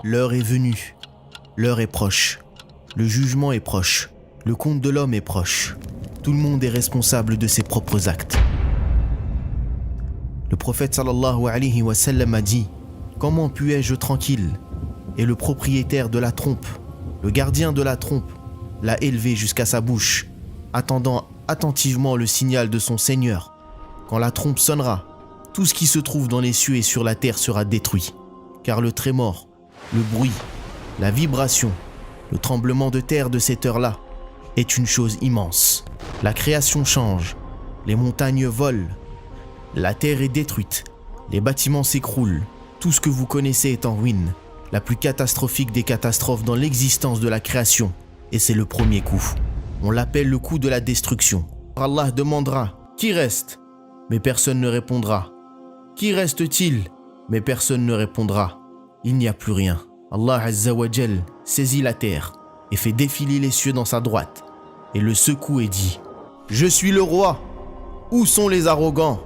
L'heure est venue, l'heure est proche, le jugement est proche, le compte de l'homme est proche. Tout le monde est responsable de ses propres actes. Le prophète sallallahu alayhi wa sallam a dit « Comment puis-je tranquille ?» Et le propriétaire de la trompe, le gardien de la trompe, l'a élevé jusqu'à sa bouche, attendant attentivement le signal de son Seigneur. Quand la trompe sonnera, tout ce qui se trouve dans les cieux et sur la terre sera détruit, car le trémor, le bruit, la vibration, le tremblement de terre de cette heure-là est une chose immense. La création change, les montagnes volent, la terre est détruite, les bâtiments s'écroulent, tout ce que vous connaissez est en ruine, la plus catastrophique des catastrophes dans l'existence de la création, et c'est le premier coup. On l'appelle le coup de la destruction. Allah demandera « Qui reste ?» Mais personne ne répondra. « Qui reste-t-il ?» Mais personne ne répondra. Il n'y a plus rien. Allah Azza wa Jal saisit la terre et fait défiler les cieux dans sa droite et le secoue et dit « Je suis le roi. Où sont les arrogants?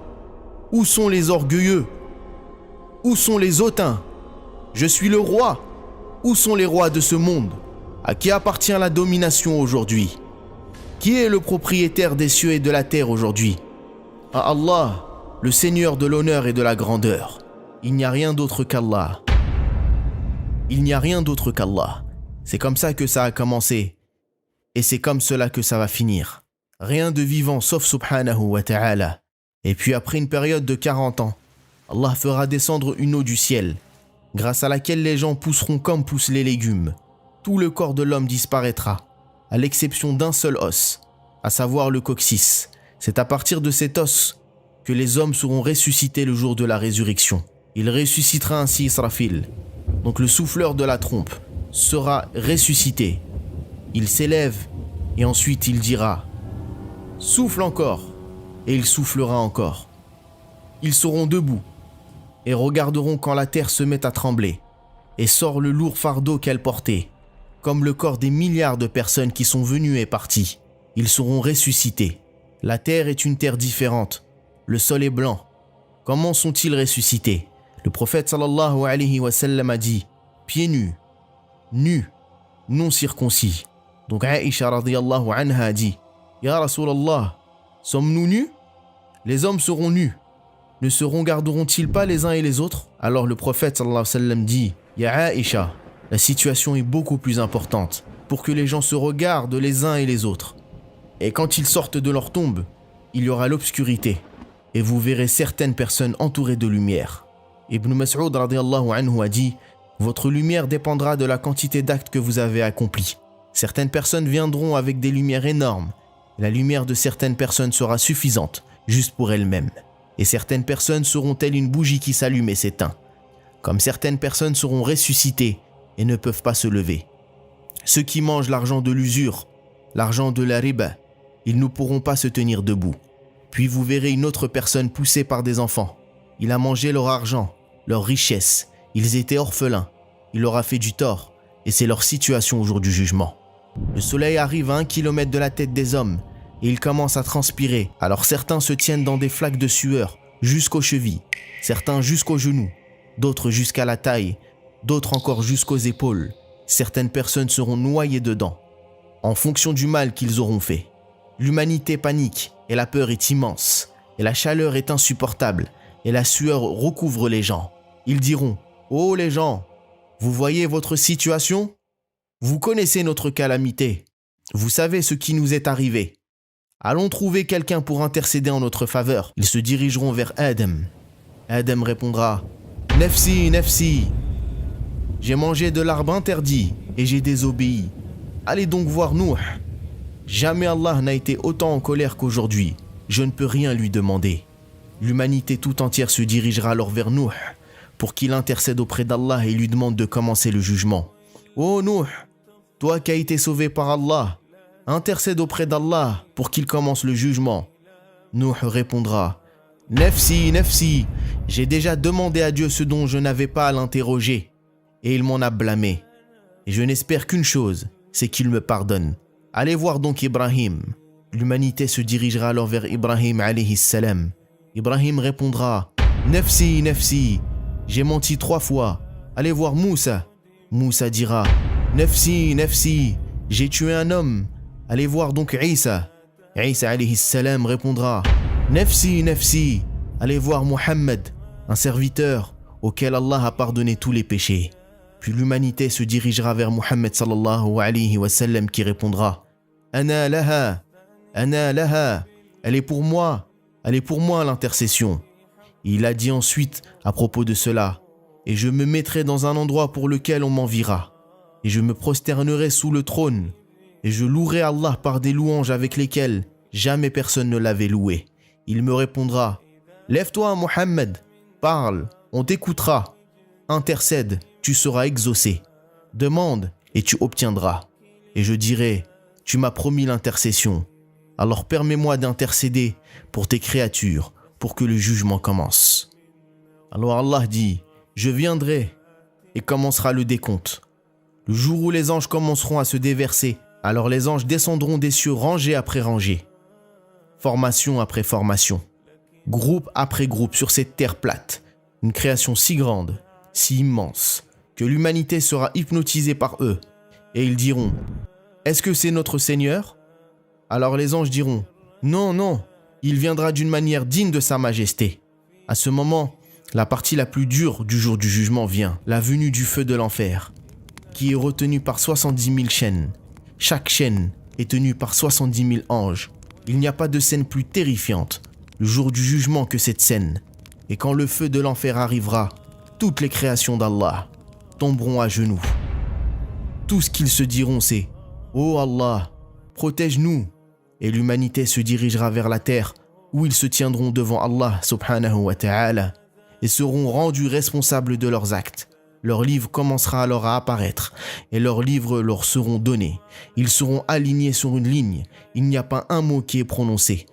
Où sont les orgueilleux? Où sont les hautains? Je suis le roi. Où sont les rois de ce monde? À qui appartient la domination aujourd'hui? Qui est le propriétaire des cieux et de la terre aujourd'hui? À Allah, le Seigneur de l'honneur et de la grandeur. Il n'y a rien d'autre qu'Allah. Il n'y a rien d'autre qu'Allah. C'est comme ça que ça a commencé. Et c'est comme cela que ça va finir. Rien de vivant sauf subhanahu wa ta'ala. Et puis après une période de 40 ans, Allah fera descendre une eau du ciel, grâce à laquelle les gens pousseront comme poussent les légumes. Tout le corps de l'homme disparaîtra, à l'exception d'un seul os, à savoir le coccyx. C'est à partir de cet os que les hommes seront ressuscités le jour de la résurrection. Il ressuscitera ainsi Israfil. Donc le souffleur de la trompe sera ressuscité. Il s'élève et ensuite il dira « Souffle encore » et il soufflera encore. Ils seront debout et regarderont quand la terre se met à trembler et sort le lourd fardeau qu'elle portait, comme le corps des milliards de personnes qui sont venues et parties. Ils seront ressuscités. La terre est une terre différente. Le sol est blanc. Comment sont-ils ressuscités? Le prophète sallallahu alayhi wa sallam a dit « Pieds nus, nus, non circoncis ». Donc Aïcha radiyallahu anha a dit « Ya Rasulallah, sommes-nous nus? Les hommes seront nus. Ne se regarderont-ils pas les uns et les autres? » Alors le prophète sallallahu alayhi wa sallam dit « Ya Aïcha, la situation est beaucoup plus importante pour que les gens se regardent les uns et les autres. Et quand ils sortent de leur tombe, il y aura l'obscurité et vous verrez certaines personnes entourées de lumière. » Ibn Mas'ud radiyallahu anhu a dit « Votre lumière dépendra de la quantité d'actes que vous avez accomplis. Certaines personnes viendront avec des lumières énormes. La lumière de certaines personnes sera suffisante, juste pour elles-mêmes. Et certaines personnes seront telles une bougie qui s'allume et s'éteint. Comme certaines personnes seront ressuscitées et ne peuvent pas se lever. Ceux qui mangent l'argent de l'usure, l'argent de la riba, ils ne pourront pas se tenir debout. Puis vous verrez une autre personne poussée par des enfants. Il a mangé leur argent, leur richesse. Ils étaient orphelins. Il leur a fait du tort. Et c'est leur situation au jour du jugement. Le soleil arrive à 1 kilomètre de la tête des hommes et il commence à transpirer. Alors certains se tiennent dans des flaques de sueur jusqu'aux chevilles, certains jusqu'aux genoux, d'autres jusqu'à la taille, d'autres encore jusqu'aux épaules. Certaines personnes seront noyées dedans, en fonction du mal qu'ils auront fait. L'humanité panique et la peur est immense, et la chaleur est insupportable, et la sueur recouvre les gens. Ils diront « Oh les gens, vous voyez votre situation? Vous connaissez notre calamité. Vous savez ce qui nous est arrivé. Allons trouver quelqu'un pour intercéder en notre faveur. » Ils se dirigeront vers Adam. Adam répondra « Nefsi, nefsi. J'ai mangé de l'arbre interdit et j'ai désobéi. Allez donc voir Nuh. Jamais Allah n'a été autant en colère qu'aujourd'hui. Je ne peux rien lui demander. » L'humanité tout entière se dirigera alors vers Nuh pour qu'il intercède auprès d'Allah et lui demande de commencer le jugement. « Oh Nuh, toi qui as été sauvé par Allah, intercède auprès d'Allah pour qu'il commence le jugement. » Nuh répondra « Nefsi, nefsi, j'ai déjà demandé à Dieu ce dont je n'avais pas à l'interroger, et il m'en a blâmé. Et je n'espère qu'une chose, c'est qu'il me pardonne. Allez voir donc Ibrahim. » L'humanité se dirigera alors vers Ibrahim alayhi salam. Ibrahim répondra « Nefsi, nefsi, j'ai menti 3 fois. Allez voir Moussa. » Moussa dira « Nafsi, nafsi, j'ai tué un homme. Allez voir donc Isa. » Isa alayhi salam répondra « Nafsi, nafsi, allez voir Muhammad, un serviteur auquel Allah a pardonné tous les péchés. » Puis l'humanité se dirigera vers Muhammad sallallahu alayhi wa sallam qui répondra « Ana laha, elle est pour moi l'intercession. » Il a dit ensuite à propos de cela « Et je me mettrai dans un endroit pour lequel on m'enviera, et je me prosternerai sous le trône, et je louerai Allah par des louanges avec lesquelles jamais personne ne l'avait loué. Il me répondra « Lève-toi Muhammad, parle, on t'écoutera. Intercède, tu seras exaucé. Demande et tu obtiendras. » Et je dirai « Tu m'as promis l'intercession. Alors permets-moi d'intercéder pour tes créatures, pour que le jugement commence. » Alors Allah dit « Je viendrai et commencera le décompte. Le jour où les anges commenceront à se déverser, alors les anges descendront des cieux rangée après rangée, formation après formation, groupe après groupe sur cette terre plate, une création si grande, si immense, que l'humanité sera hypnotisée par eux. Et ils diront « Est-ce que c'est notre Seigneur ?» Alors les anges diront « Non, non, il viendra d'une manière digne de sa majesté. » À ce moment, la partie la plus dure du jour du jugement vient, la venue du feu de l'enfer, qui est retenu par 70 000 chaînes. Chaque chaîne est tenue par 70 000 anges. Il n'y a pas de scène plus terrifiante, le jour du jugement, que cette scène. Et quand le feu de l'enfer arrivera, toutes les créations d'Allah tomberont à genoux. Tout ce qu'ils se diront, c'est « Oh Allah, protège-nous » et l'humanité se dirigera vers la terre où ils se tiendront devant Allah subhanahu wa ta'ala et seront rendus responsables de leurs actes. Leur livre commencera alors à apparaître et leurs livres leur seront donnés. Ils seront alignés sur une ligne. Il n'y a pas un mot qui est prononcé.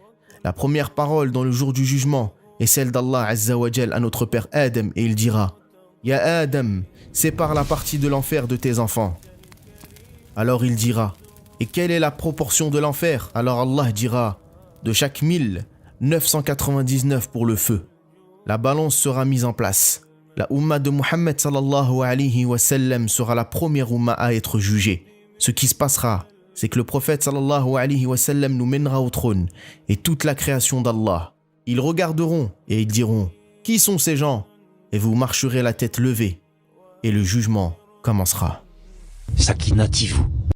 La première parole dans le jour du jugement est celle d'Allah Azza wa Jal à notre père Adam et il dira « Ya Adam, sépare la partie de l'enfer de tes enfants. » Alors il dira « Et quelle est la proportion de l'enfer ?» Alors Allah dira « De chaque 1000, 999 pour le feu. » La balance sera mise en place. La Ummah de Muhammad sallallahu alayhi wa sallam sera la première Ummah à être jugée. Ce qui se passera, c'est que le prophète sallallahu alayhi wa sallam nous mènera au trône et toute la création d'Allah. Ils regarderont et ils diront « Qui sont ces gens ?» Et vous marcherez la tête levée et le jugement commencera. Sakinativu.